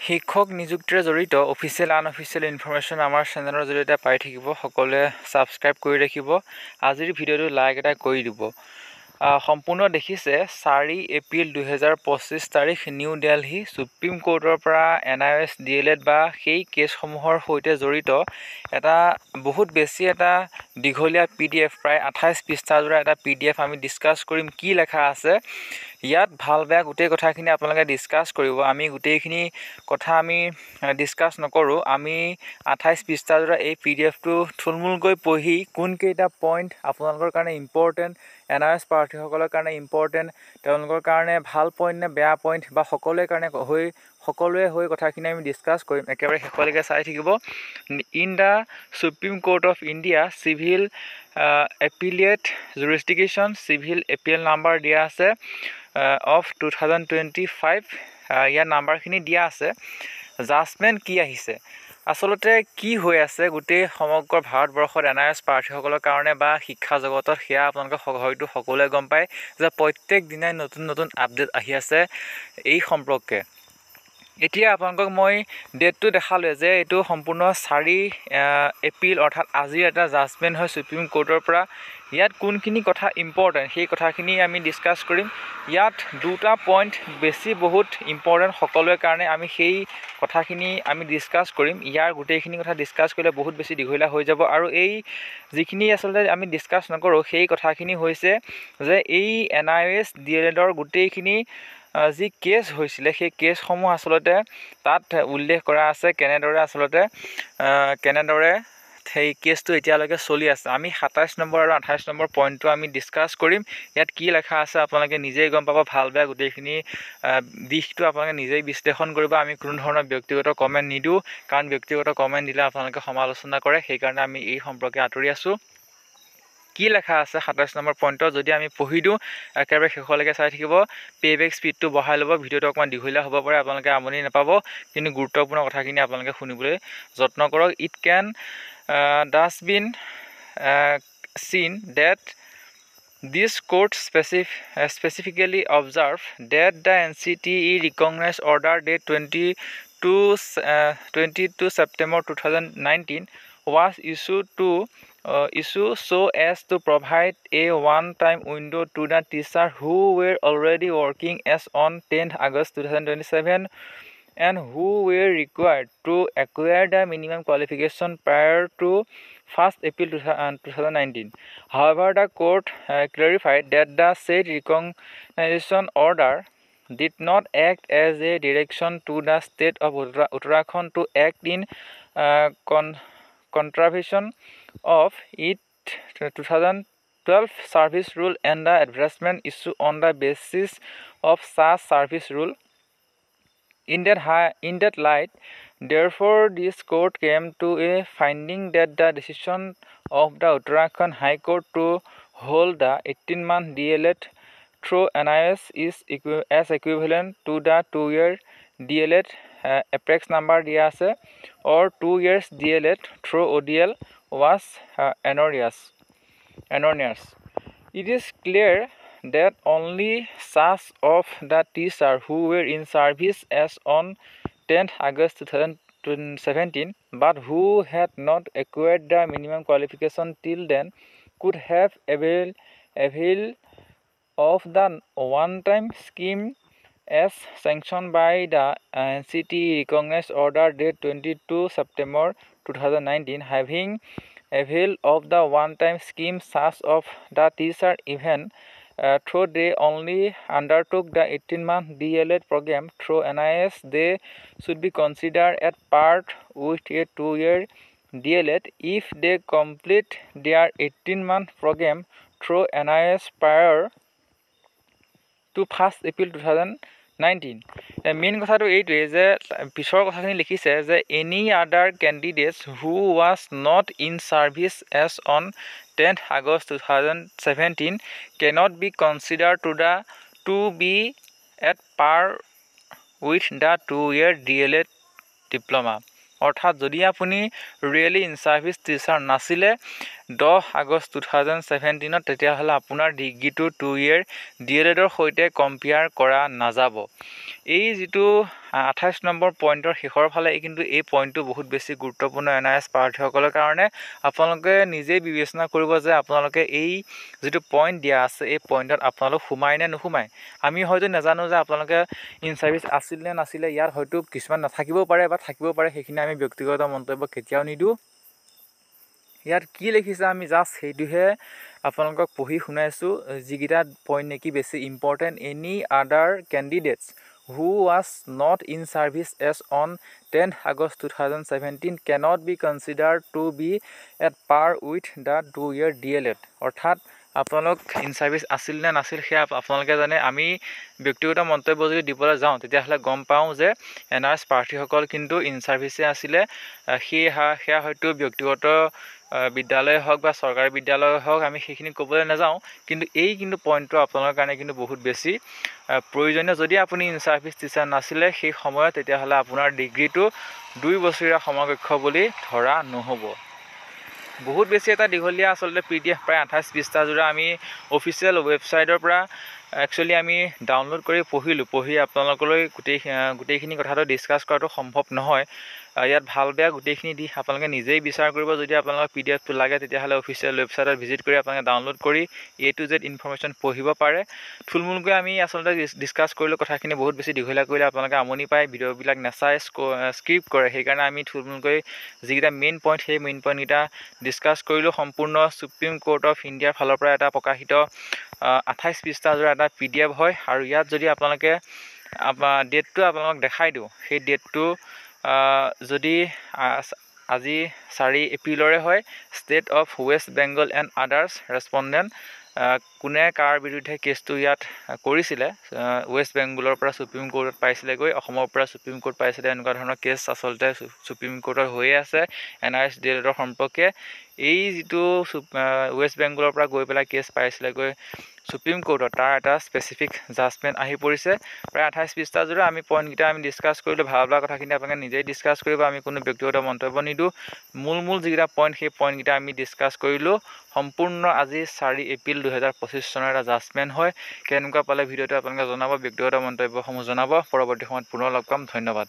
শিক্ষক নিযুক্তিৰে জড়িত official unofficial information আমাৰ চেনেলৰ জৰিয়তে পাই থাকিব। সকলোৱে ছাবস্ক্ৰাইব কৰি ৰাখিব। আজিৰ ভিডিঅ'টো লাইক এটা কৰি দিব। সম্পূৰ্ণ দেখিছে 4 এপ্ৰিল 2025 তাৰিখ নিউ দিল্লী সুপ্ৰিম কোৰ্টৰ পৰা NIOS DLED বা সেই কেছসমূহৰ সৈতে জড়িত এটা বহুত বেছি এটা দীঘলীয়া PDF প্ৰায় 28 পৃষ্ঠাজোৰা এটা PDF আমি ডিছকাছ কৰিম। কি লেখা আছে ইয়াত ভাল বেয়া গোটেই কথাখিনি আপোনালোকে ডিছকাছ কৰিব। আমি গোটেইখিনি কথা আমি ডিছকাছ নকৰোঁ। আমি 28 পৃষ্ঠাজোৰা এই PDFটো থুলমূলকৈ পঢ়ি কোনকেইটা পইণ্ট আপোনালোকৰ কাৰণে ইম্পৰ্টেণ্ট, NIOS প্ৰাৰ্থীসকলৰ কাৰণে ইম্পৰ্টেণ্ট, তেওঁলোকৰ কাৰণে ভাল পইণ্ট নে বেয়া পইণ্ট বা সকলোৱে হৈ কথাখিনি আমি ডিছকাছ কৰিম। একেবাৰে শেষলৈকে চাই থাকিব। In the supreme court of India civil appellate jurisdiction civil appeal number দিয়া আছে অফ 2025। ইয়াৰ নাম্বাৰখিনি দিয়া আছে। জাজমেণ্ট কি আহিছে, আচলতে কি হৈ আছে গোটেই সমগ্ৰ ভাৰতবৰ্ষত NIOS প্ৰাৰ্থীসকলৰ কাৰণে বা শিক্ষা জগতত, সেয়া আপোনালোকে হয়তো সকলোৱে গম পায় যে প্ৰত্যেক দিনাই নতুন নতুন আপডেট আহি আছে এই সম্পৰ্কে। এতিয়া আপোনালোকক মই ডেটটো দেখালোঁ যে এইটো সম্পূৰ্ণ 4 এপ্ৰিল অৰ্থাৎ আজিৰ এটা জাজমেণ্ট হয় সুপ্ৰিম কোৰ্টৰ পৰা। ইয়াত কোনখিনি কথা ইম্পৰ্টেণ্ট সেই কথাখিনি আমি ডিছকাছ কৰিম। ইয়াত দুটা পইণ্ট বহুত ইম্পৰ্টেণ্ট সকলোৰে কাৰণে, আমি সেই কথাখিনি আমি ডিছকাছ কৰিম। ইয়াৰ গোটেইখিনি কথা ডিছকাছ কৰিলে বহুত বেছি দীঘলীয়া হৈ যাব আৰু এই যিখিনি আচলতে আমি ডিছকাছ নকৰোঁ সেই কথাখিনি হৈছে যে এই NIOS DLEDৰ গোটেইখিনি যি কেছ হৈছিলে সেই কেছসমূহ আচলতে তাত উল্লেখ কৰা আছে, কেনেদৰে সেই কেছটো এতিয়ালৈকে চলি আছে। আমি 27 নম্বৰ আৰু 28 নম্বৰ পইণ্টটো আমি ডিছকাছ কৰিম। ইয়াত কি লেখা আছে আপোনালোকে নিজেই গম পাব। ভাল বেয়া গোটেইখিনি দিশটো আপোনালোকে নিজেই বিশ্লেষণ কৰিব। আমি কোনো ধৰণৰ ব্যক্তিগত কমেণ্ট নিদিওঁ, কাৰণ ব্যক্তিগত কমেণ্ট দিলে আপোনালোকে সমালোচনা কৰে, সেইকাৰণে আমি এই সম্পৰ্কে আঁতৰি আছোঁ। কি লেখা আছে 27 নম্বৰ পইণ্টত যদি আমি পঢ়ি দিওঁ, একেবাৰে শেষলৈকে চাই থাকিব। পেবেক স্পীডটো বঢ়াই ল'ব। ভিডিঅ'টো অকণমান দীঘলীয়া হ'ব পাৰে, আপোনালোকে আমনি নাপাব, কিন্তু গুৰুত্বপূৰ্ণ কথাখিনি আপোনালোকে শুনিবলৈ যত্ন কৰক। It can does been seen that this court specifically observed that the NCTE recognized order date 22 September 2019 was issued so as to provide a one-time window to the teachers who were already working as on 10th August 2027 and who were required to acquire the minimum qualification prior to 1st April 2019. However, the court clarified that the said recognition order did not act as a direction to the state of Uttarakhand to act in contravention of its 2012 service rule and the advertisement issued on the basis of such service rule. In that light, therefore, this court came to a finding that the decision of the Uttarakhand High Court to hold the 18-month DLED through NIOS is as equivalent to the 2-year DLED apex number dia ase or 2 years DLED through ODL was erroneous. It is clear that only such of the teachers who were in service as on 10th August 2017 but who had not acquired the minimum qualification till then could have availed of the one-time scheme as sanctioned by the NCTE recognized order date 22 September 2019. Having availed of the one-time scheme such of the teacher even though they only undertook the 18-month DLED program through NIOS, they should be considered at part with a 2-year DLED if they complete their 18-month program through NIOS prior to 1st April 2019. Main কথাটো এইটোৱে যে পিছৰ কথাখিনি লিখিছে যে any other candidates who was not in service as on 10th August 2017 cannot be considered to be at par with the 2-year DLED diploma. অৰ্থাৎ যদি আপুনি ৰিয়েলি ইন ছাৰ্ভিচ টিচাৰ নাছিলে 10 আগষ্ট 2017 তেতিয়াহ'লে আপোনাৰ ডিগ্ৰীটো 2 ইয়েৰ DLEDৰ সৈতে কম্পেয়াৰ কৰা নাযাব। এই যিটো 28 নম্বৰ পইণ্টৰ শেষৰ ফালে কিন্তু এই পইণ্টটো বহুত বেছি গুৰুত্বপূৰ্ণ NIS প্ৰাৰ্থীসকলৰ কাৰণে। আপোনালোকে নিজেই বিবেচনা কৰিব যে আপোনালোকে এই যিটো পইণ্ট দিয়া আছে এই পইণ্টত আপোনালোক সোমায় নে নোসোমায়। আমি হয়তো নাজানো যে আপোনালোকে ইন ছাৰ্ভিচ আছিল নে নাছিলে, ইয়াত হয়তো কিছুমান নাথাকিবও পাৰে বা থাকিব পাৰে, সেইখিনি আমি ব্যক্তিগত মন্তব্য কেতিয়াও নিদিওঁ। ইয়াত কি লিখিছে আমি জাষ্ট সেইটোহে আপোনালোকক পঢ়ি শুনাইছোঁ, যিকেইটা পইণ্ট নেকি বেছি important. Any other candidates who was not in service as on 10th August 2017 cannot be considered to be at par with the 2-year DLED। অৰ্থাৎ আপোনালোক ইন ছাৰ্ভিচ আছিল নে নাছিল সেয়া আপোনালোকে জানে। আমি ব্যক্তিগত মন্তব্য যদি দিবলৈ যাওঁ তেতিয়াহ'লে গম পাওঁ যে NIS প্ৰাৰ্থীসকল কিন্তু ইন ছাৰ্ভিচে আছিলে। সেয়া হয়তো ব্যক্তিগত বিদ্যালয় হওক বা চৰকাৰী বিদ্যালয় হওক, আমি সেইখিনি ক'বলৈ নাযাওঁ। কিন্তু কিন্তু পইণ্টটো আপোনালোকৰ কাৰণে কিন্তু বহুত বেছি প্ৰয়োজনীয়। যদি আপুনি ইন ছাৰ্ভিচ টিচাৰ নাছিলে সেই সময়ত, তেতিয়াহ'লে আপোনাৰ ডিগ্ৰীটো 2 বছৰীয়া সমকক্ষ বুলি ধৰা নহ'ব। বহুত বেছি এটা দীঘলীয়া আচলতে PDF প্ৰায় 28 পৃষ্ঠা জোৰা আমি অফিচিয়েল ৱেবছাইটৰ পৰা একচুৱেলি আমি ডাউনলোড কৰি পঢ়ি আপোনালোকলৈ গোটেইখিনি কথাটো ডিছকাছ কৰাটো সম্ভৱ নহয়। ইয়াত ভাল বেয়া গোটেইখিনি দি আপোনালোকে নিজেই বিচাৰ কৰিব। যদি আপোনালোকৰ PDFটো লাগে তেতিয়াহ'লে অফিচিয়েল ৱেবছাইটত ভিজিট কৰি আপোনালোকে ডাউনলোড কৰি A to Z ইনফৰমেশ্যন পঢ়িব পাৰে। থুলমূলকৈ আমি আচলতে ডিছকাছ কৰিলোঁ, কথাখিনি বহুত বেছি দীঘলীয়া কৰিলে আপোনালোকে আমনি পায়, ভিডিঅ'বিলাক নাচায়, স্ক্ৰিপ্ট কৰে। সেইকাৰণে আমি থুলমূলকৈ যিকেইটা মেইন পইণ্ট সেই মেইন পইণ্টকেইটা ডিছকাছ কৰিলোঁ। সম্পূৰ্ণ সুপ্ৰিম কোৰ্ট অফ ইণ্ডিয়াৰ ফালৰ পৰা এটা প্ৰকাশিত 28 পৃষ্ঠা জোৰা এটা PDF হয়। আৰু ইয়াত যদি আপোনালোকে ডেটটো আপোনালোকক দেখাই দিওঁ, সেই ডেটটো যদি আজি 4 এপ্ৰিলৰে হয়। State of West Bengal and others respondent, কোনে কাৰ বিৰুদ্ধে কেছটো ইয়াত কৰিছিলে, ৱেষ্ট বেংগলৰ পৰা সুপ্ৰিম কোৰ্টত পাইছিলেগৈ, অসমৰ পৰা সুপ্ৰিম কোৰ্ট পাইছিলে। এনেকুৱা ধৰণৰ কেছ আচলতে সুপ্ৰিম কোৰ্টত হৈয়ে আছে NIS DLEDৰ সম্পৰ্কে। এই যিটো ৱেষ্ট বেংগলৰ পৰা গৈ পেলাই কেছ পাইছিলেগৈ সুপ্ৰিম কোৰ্টত, তাৰ এটা স্পেচিফিক জাজমেণ্ট আহি পৰিছে। প্ৰায় 28 পৃষ্ঠা জোৰা আমি পইণ্টকেইটা আমি ডিছকাছ কৰিলোঁ। ভাল কথাখিনি আপোনালোকে নিজেই ডিছকাছ কৰিব, আমি কোনো ব্যক্তিগত মন্তব্য নিদিওঁ। মূল যিকেইটা পইণ্ট সেই পইণ্টকেইটা আমি ডিছকাছ কৰিলোঁ। সম্পূৰ্ণ আজি 4 এপ্ৰিল 2025 চনৰ এটা জাজমেণ্ট হয়। কেনেকুৱা পালে ভিডিঅ'টো আপোনালোকে জনাব, ব্যক্তিগত মন্তব্যসমূহ জনাব। পৰৱৰ্তী সময়ত পুনৰ লগ পাম। ধন্যবাদ।